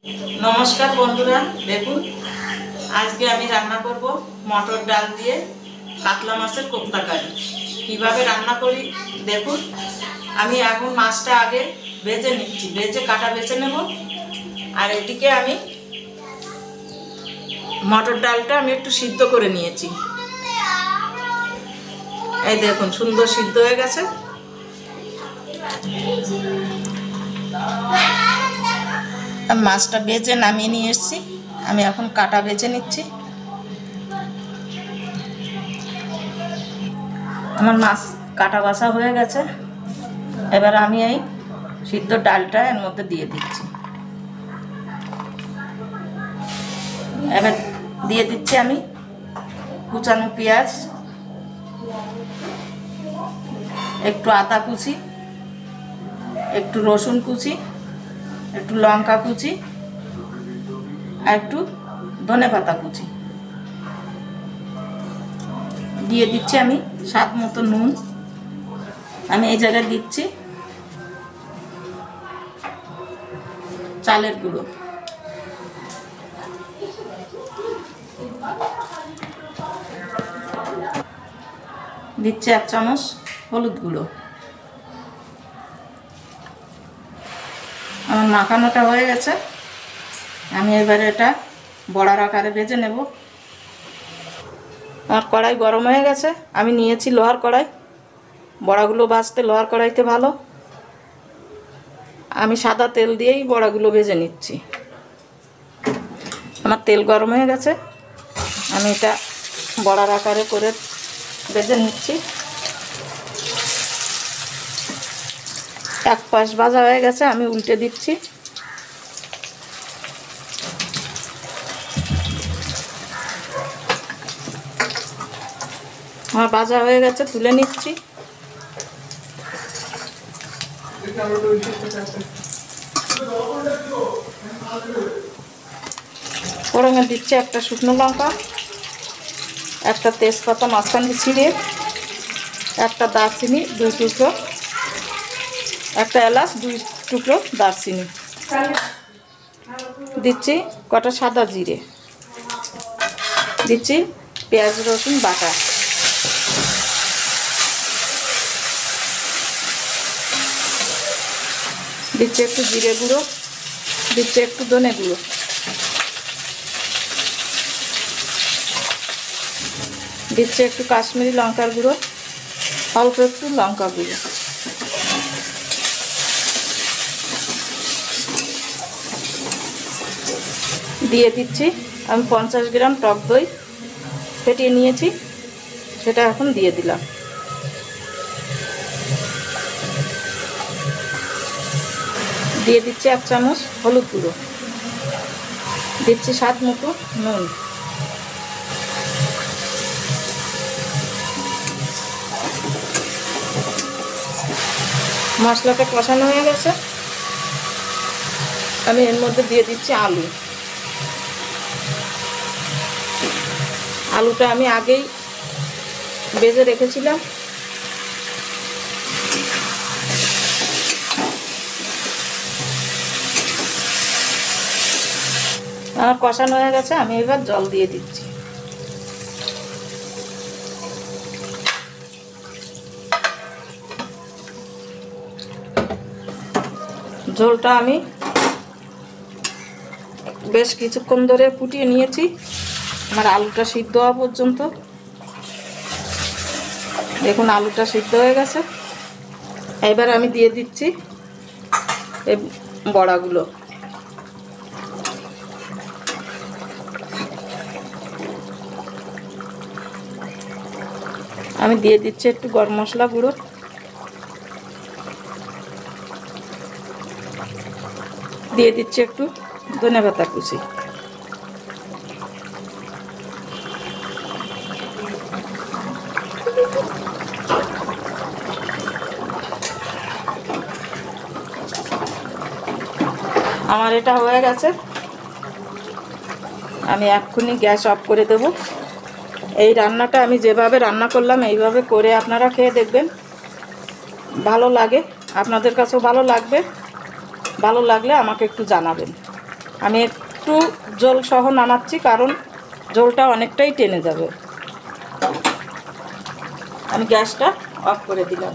নমস্কার বন্ধুরা, দেখুন আজকে আমি রান্না করব মটর ডাল দিয়ে কাতলা মাছের কোপ্তা কারি। কীভাবে রান্না করি দেখুন। আমি এখন মাছটা আগে ভেজে নিচ্ছি, ভেজে কাটা বেছে নেব। আর এদিকে আমি মটর ডালটা আমি একটু সিদ্ধ করে নিয়েছি। এই দেখুন সুন্দর সিদ্ধ হয়ে গেছে। মাছটা ভেজে নামিয়ে নিয়ে এসেছি, আমি এখন কাটা বেছে নিচ্ছি। আমার মাছ কাটা বাছা হয়ে গেছে। এবার আমি এই সিদ্ধ ডালটা এর মধ্যে দিয়ে দিচ্ছি। এবার দিয়ে দিচ্ছি আমি কুচানো পেঁয়াজ, একটু আদা কুচি, একটু রসুন কুচি, একটু লঙ্কা কুচি আর একটু ধনেপাতা কুচি। দিয়ে দিচ্ছি আমি স্বাদ মতো নুন। আমি এই জায়গায় দিচ্ছি চালের গুঁড়ো, দিচ্ছি 1 চামচ হলুদ গুঁড়ো। আমার মাখানোটা হয়ে গেছে। আমি এবারে এটা বড়ার আকারে ভেজে নেব। আমার কড়াই গরম হয়ে গেছে, আমি নিয়েছি লোহার কড়াই। বড়াগুলো ভাজতে লোহার কড়াইতে ভালো। আমি সাদা তেল দিয়েই বড়াগুলো ভেজে নিচ্ছি। আমার তেল গরম হয়ে গেছে, আমি এটা বড়ার আকারে করে ভেজে নিচ্ছি। এক পাশ ভাজা হয়ে গেছে, আমি উল্টে দিচ্ছি। আমার ভাজা হয়ে গেছে, তুলে নিচ্ছি। ফোড়নে দিচ্ছি একটা শুকনো লঙ্কা, একটা তেজপাতা মাঝখানে ছিঁড়ে, একটা দারচিনি 2 টুকরো, একটা এলাচ 2 টুকরো দারচিনি। দিচ্ছি কটা সাদা জিরে, দিচ্ছি পেঁয়াজ রসুন বাটা, দিচ্ছি একটু জিরে গুঁড়ো, দিচ্ছি একটু ধনে গুঁড়ো, দিচ্ছি একটু কাশ্মীরি লঙ্কার গুঁড়ো, অল্প একটু লঙ্কা গুঁড়ো। দিয়ে দিচ্ছি আমি 50 গ্রাম টক দই ফেটিয়ে নিয়েছি, সেটা এখন দিয়ে দিলাম। দিয়ে দিচ্ছি 1 চামচ হলুদ গুঁড়ো, দিচ্ছি স্বাদ মতো নুন। মশলাটা কষানো হয়ে গেছে, আমি এর মধ্যে দিয়ে দিচ্ছি আলু। আলুটা আমি আগেই ভেজে রেখেছিলাম। আমার কষানো হয়ে গেছে, আমি এবার জল দিয়ে দিচ্ছি। ঝোলটা আমি বেশ কিছুক্ষণ ধরে ফুটিয়ে নিয়েছি, আমার আলুটা সিদ্ধ হওয়া পর্যন্ত। দেখুন আলুটা সিদ্ধ হয়ে গেছে। এবার আমি দিয়ে দিচ্ছি এই বড়াগুলো। আমি দিয়ে দিচ্ছি একটু গরম মশলা গুঁড়ো, দিয়ে দিচ্ছি একটু ধনেপাতা কুচি। আমার এটা হয়ে গেছে, আমি এক্ষুনি গ্যাস অফ করে দেব। এই রান্নাটা আমি যেভাবে রান্না করলাম এইভাবে করে আপনারা খেয়ে দেখবেন, ভালো লাগে, আপনাদের কাছেও ভালো লাগবে। ভালো লাগলে আমাকে একটু জানাবেন। আমি একটু জল সহ নামাচ্ছি, কারণ জলটা অনেকটাই টেনে যাবে। আমি গ্যাসটা অফ করে দিলাম।